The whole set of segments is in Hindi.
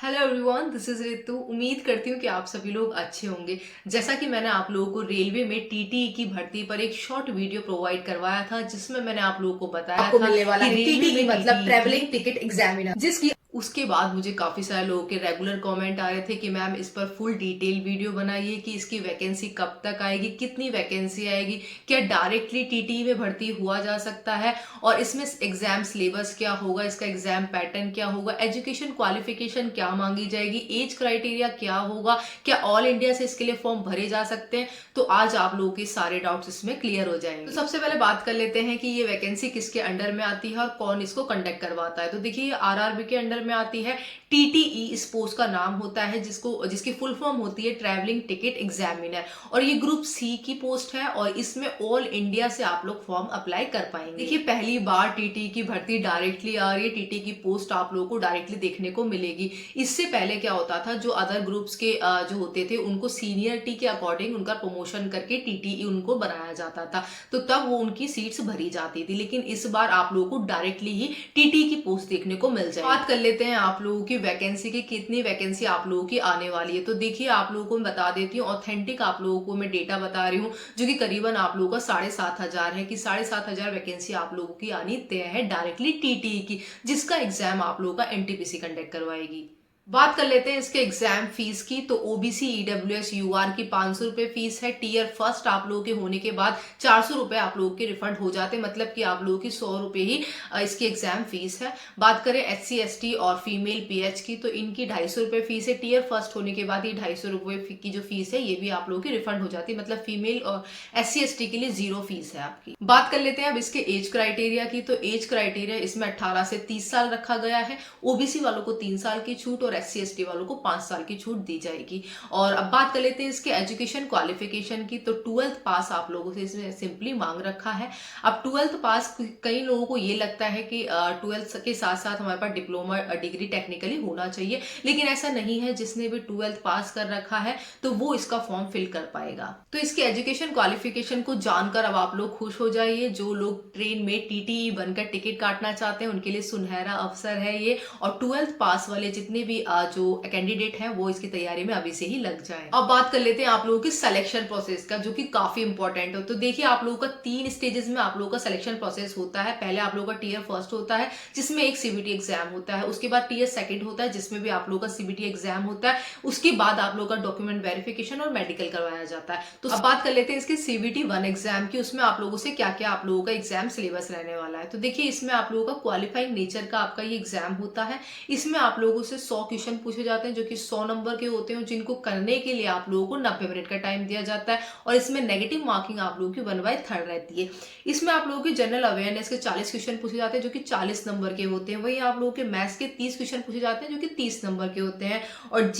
Hello everyone, this is Ritu. उम्मीद करती हूँ कि आप सभी लोग अच्छे होंगे। जैसा कि मैंने आप लोगों को रेलवे में टीटीई की भर्ती पर एक शॉर्ट वीडियो प्रोवाइड करवाया था, जिसमें मैंने आप लोगों को बताया आपको था मिलने वाला कि है रेलवे टीटीई में मतलब टीटीई ट्रेवलिंग की टिकट एग्जामिनर, जिसकी उसके बाद मुझे काफ़ी सारे लोगों के रेगुलर कमेंट आ रहे थे कि मैम इस पर फुल डिटेल वीडियो बनाइए कि इसकी वैकेंसी कब तक आएगी, कितनी वैकेंसी आएगी, क्या डायरेक्टली टीटीई में भर्ती हुआ जा सकता है, और इसमें एग्जाम सिलेबस क्या होगा, इसका एग्जाम पैटर्न क्या होगा, एजुकेशन क्वालिफिकेशन क्या मांगी जाएगी, एज क्राइटेरिया क्या होगा, क्या ऑल इंडिया से इसके लिए फॉर्म भरे जा सकते हैं। तो आज आप लोगों के सारे डाउट्स इसमें क्लियर हो जाएंगे। तो सबसे पहले बात कर लेते हैं कि ये वैकेंसी किसके अंडर में आती है और कौन इसको कंडक्ट करवाता है। तो देखिए, ये आरआरबी के अंडर में आती है। टीटीई इस पोस्ट का नाम होता है, जिसकी फुल फॉर्म होती है ट्रैवलिंग टिकट एग्जामिनर, और ये ग्रुप सी की पोस्ट है और इसमें ऑल इंडिया से आप लोग फॉर्म अप्लाई कर पाएंगे। देखिए, पहली बार टीटीई की भर्ती डायरेक्टली आ रही है, टीटीई की पोस्ट आप लोगों को डायरेक्टली देखने को मिलेगी। इससे पहले क्या होता था, जो अदर ग्रुप्स के जो होते थे उनको सीनियरिटी के अकॉर्डिंग उनका प्रमोशन करके टीटीई उनको बनाया जाता था, तो तब वो उनकी सीट्स भरी जाती थी। लेकिन इस बार आप लोगों को डायरेक्टली ही टीटीई की पोस्ट देखने को मिल जाएगी। बात कर लेते हैं आप लोगों की वैकेंसी की, कितनी वैकेंसी आप लोगों की आने वाली है। तो देखिए, आप लोगों को मैं बता देती हूँ, ऑथेंटिक आप लोगों को मैं डेटा बता रही हूँ, जो कि करीबन आप लोगों का 7,500 है कि 7,500 वैकेंसी आप लोगों की आनी तय है डायरेक्टली टीटीई की, जिसका एग्जाम आप लोगों का एनटीपीसी कंडक्ट करवाएगी। बात कर लेते हैं इसके एग्जाम फीस की। तो ओबीसी ईडब्ल्यूएस यूआर की 500 रुपए फीस है। टीयर फर्स्ट आप लोगों के होने के बाद 400 रुपए आप लोगों के रिफंड हो जाते हैं, मतलब कि आप लोगों की 100 रुपए ही इसकी एग्जाम फीस है। बात करें एससी एसटी और फीमेल पीएच की, तो इनकी 250 रुपए फीस है। टीयर फर्स्ट होने के बाद ये 250 रुपए की जो फीस है ये भी आप लोगों की रिफंड हो जाती है, मतलब फीमेल और एससी एसटी के लिए 0 फीस है आपकी। बात कर लेते हैं अब इसके एज क्राइटेरिया की। तो एज क्राइटेरिया इसमें 18 से 30 साल रखा गया है। ओबीसी वालों को 3 साल की छूट और एससी एसटी वालों को 5 साल की छूट दी जाएगी। और अब बात कर लेते हैं इसके एजुकेशन क्वालिफिकेशन की। तो 12th पास आप लोगों से इसमें सिंपली मांग रखा है। अब 12th पास, कई लोगों को ये लगता है कि 12th के साथ साथ हमारे पास डिप्लोमा डिग्री टेक्निकली होना चाहिए, लेकिन ऐसा नहीं है। जिसने भी 12th पास कर रखा है तो वो इसका फॉर्म फिल कर पाएगा। तो इसके एजुकेशन क्वालिफिकेशन को जानकर अब आप लोग खुश हो जाइए। जो लोग ट्रेन में टीटीई बनकर टिकट काटना चाहते हैं उनके लिए सुनहरा अवसर है ये, और 12th पास वाले जितने भी जो कैंडिडेट हैं वो इसकी तैयारी में अभी से ही लग जाएं। अब बात कर लेते हैं आप लोगों की सिलेक्शन प्रोसेस का, जो कि काफी इंपॉर्टेंट है। तो देखिए, आप लोगों का 3 स्टेजेस में आप लोगों का सिलेक्शन प्रोसेस होता है। पहले आप लोगों का टीयर फर्स्ट होता है, जिसमें एक सीबीटी एग्जाम होता है। उसके बाद टीयर सेकंड होता है, जिसमें भी आप लोगों का सीबीटी एग्जाम होता है। उसके बाद आप लोगों का डॉक्यूमेंट वेरिफिकेशन और मेडिकल करवाया जाता है। तो अब बात कर लेते हैं इसके सीबीटी 1 एग्जाम की। उसमें आप लोगों से क्या क्या आप लोगों का एग्जाम सिलेबस रहने वाला है। तो देखिए, इसमें आप लोगों का क्वालिफाइंग नेचर का आपका ये एग्जाम होता है। इसमें आप लोगों से 100 क्वेश्चन पूछे जाते हैं, जो कि 100 नंबर के होते हैं, जिनको करने के लिए आप लोगों को 90 मिनट का टाइम दिया जाता है। और इसमें नेगेटिव मार्किंग आप लोगों की 1/3 रहती है। इसमें आप लोगों की जनरल अवेयरनेस के 40 क्वेश्चन पूछे जाते हैं, जो कि 40 नंबर के होते हैं। वहीं आप लोगों के मैथ्स के 30 क्वेश्चन पूछे जाते हैं, जो कि 30 नंबर के होते हैं। और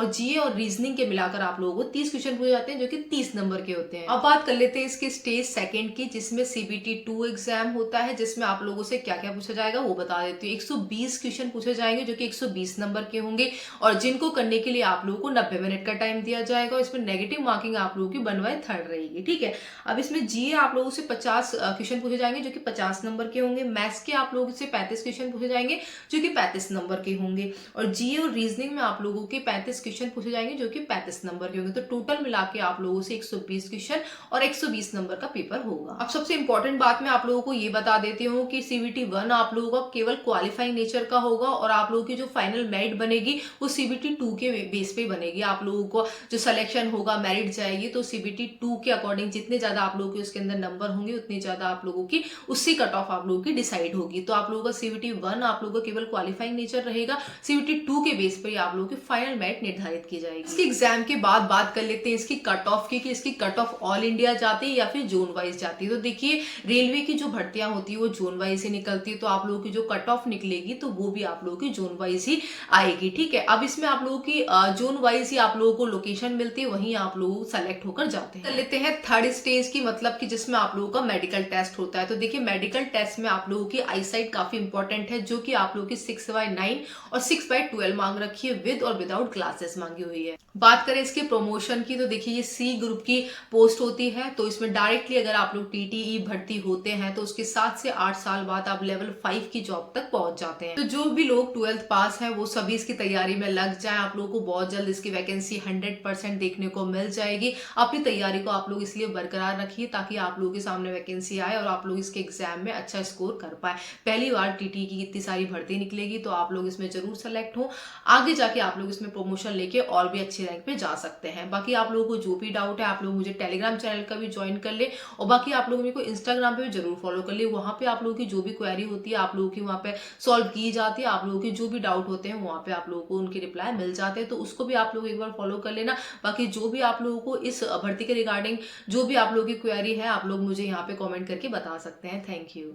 जीए और रीजनिंग के मिलाकर आप लोगों को 30 क्वेश्चन पूछे जाते हैं, जो कि 30 नंबर के होते हैं। अब बात कर लेते हैं इसके स्टेज सेकंड की, जिसमें सीबीटी 2 एग्जाम होता है, जिसमें आप लोगों से क्या क्या पूछा जाएगा वो बता देती हूँ। 120 क्वेश्चन पूछे जाएंगे, जो कि 120 नंबर के होंगे, और जिनको करने के लिए आप लोगों को 90 मिनट का टाइम दिया जाएगा। और इसमें नेगेटिव मार्किंग आप लोगों की 1/3 रहेगी। ठीक है। अब इसमें जीए आप लोगों से 50 क्वेश्चन पूछे जाएंगे, जो कि 50 नंबर के होंगे। मैथ्स के आप लोगों से 35 क्वेश्चन पूछे जाएंगे, जो कि 35 नंबर के होंगे। और जीए और रीजनिंग में आप लोगों के 35 क्वेश्चन पूछे जाएंगे, जो कि 35 नंबर के होंगे। तो टोटल मिला के आप लोगों से 120 क्वेश्चन और 120 नंबर का पेपर होगा। अब सबसे इंपॉर्टेंट बात मैं आप लोगों को ये बता देती हूँ कि सीबीटी 1 आप लोगों का केवल क्वालिफाइंग नेचर का होगा, और आप लोगों की जो फाइनल मेरिट बनेगी वो सीबीटी 2 के बेस पे बनेगी। आप लोगों को जो सिलेक्शन होगा, मेरिट जाएगी, तो सीबीटी 2 के अकॉर्डिंग जितने ज्यादा आप लोगों के उसके अंदर नंबर होंगे, उतनी ज्यादा आप लोगों की उससे कट ऑफ आप लोगों की डिसाइड होगी। तो आप लोगों का सीबीटी 1 आप लोगों का केवल क्वालिफाइंग नेचर रहेगा। सीबीटी 2 के बेस पर आप लोगों की फाइनल मेरिट निर्धारित की जाएगी। इसके एग्जाम के बाद बात कर लेते हैं इसकी कट ऑफ की, कि इसकी कट ऑफ ऑल इंडिया जाती है या फिर जोन वाइज जाती है। तो देखिए, रेलवे की जो भर्तियां होती है वो जोन वाइज ही निकलती है, तो आप लोगों की जो कट ऑफ निकलेगी तो वो भी आप लोगों की जोन वाइज ही आएगी। ठीक है। अब इसमें आप लोगों की जोन वाइज ही आप लोगों को लोकेशन मिलती है, वहीं आप लोग सेलेक्ट होकर जाते हैं। कर लेते हैं थर्ड स्टेज की, मतलब कि जिसमें आप लोगों का मेडिकल टेस्ट होता है। तो देखिए, मेडिकल टेस्ट में आप लोगों की आई साइट काफी इंपॉर्टेंट है, जो कि आप लोगों की 6/9 और 6/12 मांग रखी है, विद और विदाउट क्लासेस मांगी हुई है। बात करें इसके प्रमोशन की, तो देखिए ये सी ग्रुप की पोस्ट होती है। तो इसमें डायरेक्टली अगर आप लोग टीटीई भर्ती होते हैं तो उसके 7 से 8 साल बाद आप लेवल 5 की जॉब तक पहुंच जाते हैं। तो जो भी लोग 12th पास है वो सभी इसकी तैयारी में लग जाएं। आप लोगों को बहुत जल्द इसकी वैकेंसी 100% देखने को मिल जाएगी। अपनी तैयारी को आप लोग इसलिए बरकरार रखिए ताकि आप लोगों के सामने वैकेंसी आए और आप लोग इसके एग्जाम में अच्छा स्कोर कर पाए। पहली बार टीटी की इतनी सारी भर्ती निकलेगी तो आप लोग इसमें जरूर सेलेक्ट हो। आगे जाके आप लोग इसमें प्रमोशन लेके और भी अच्छे रैंक पे जा सकते हैं। बाकी आप लोगों को जो भी डाउट है आप लोग मुझे टेलीग्राम चैनल का भी ज्वाइन कर ले, और बाकी आप लोग मेरे को इंस्टाग्राम पे भी जरूर फॉलो कर ले। वहां पे आप लोगों की जो भी क्वेरी होती है आप लोगों की वहां पे सॉल्व की जाती है। आप लोगों के जो भी डाउट होते हैं वहां पे आप लोगों को उनके रिप्लाई मिल जाते हैं, तो उसको भी आप लोग एक बार फॉलो कर लेना। बाकी जो भी आप लोगों को इस भर्ती के रिगार्डिंग जो भी आप लोगों की क्वेरी है आप लोग मुझे यहाँ पे कॉमेंट करके बता सकते हैं। Thank you.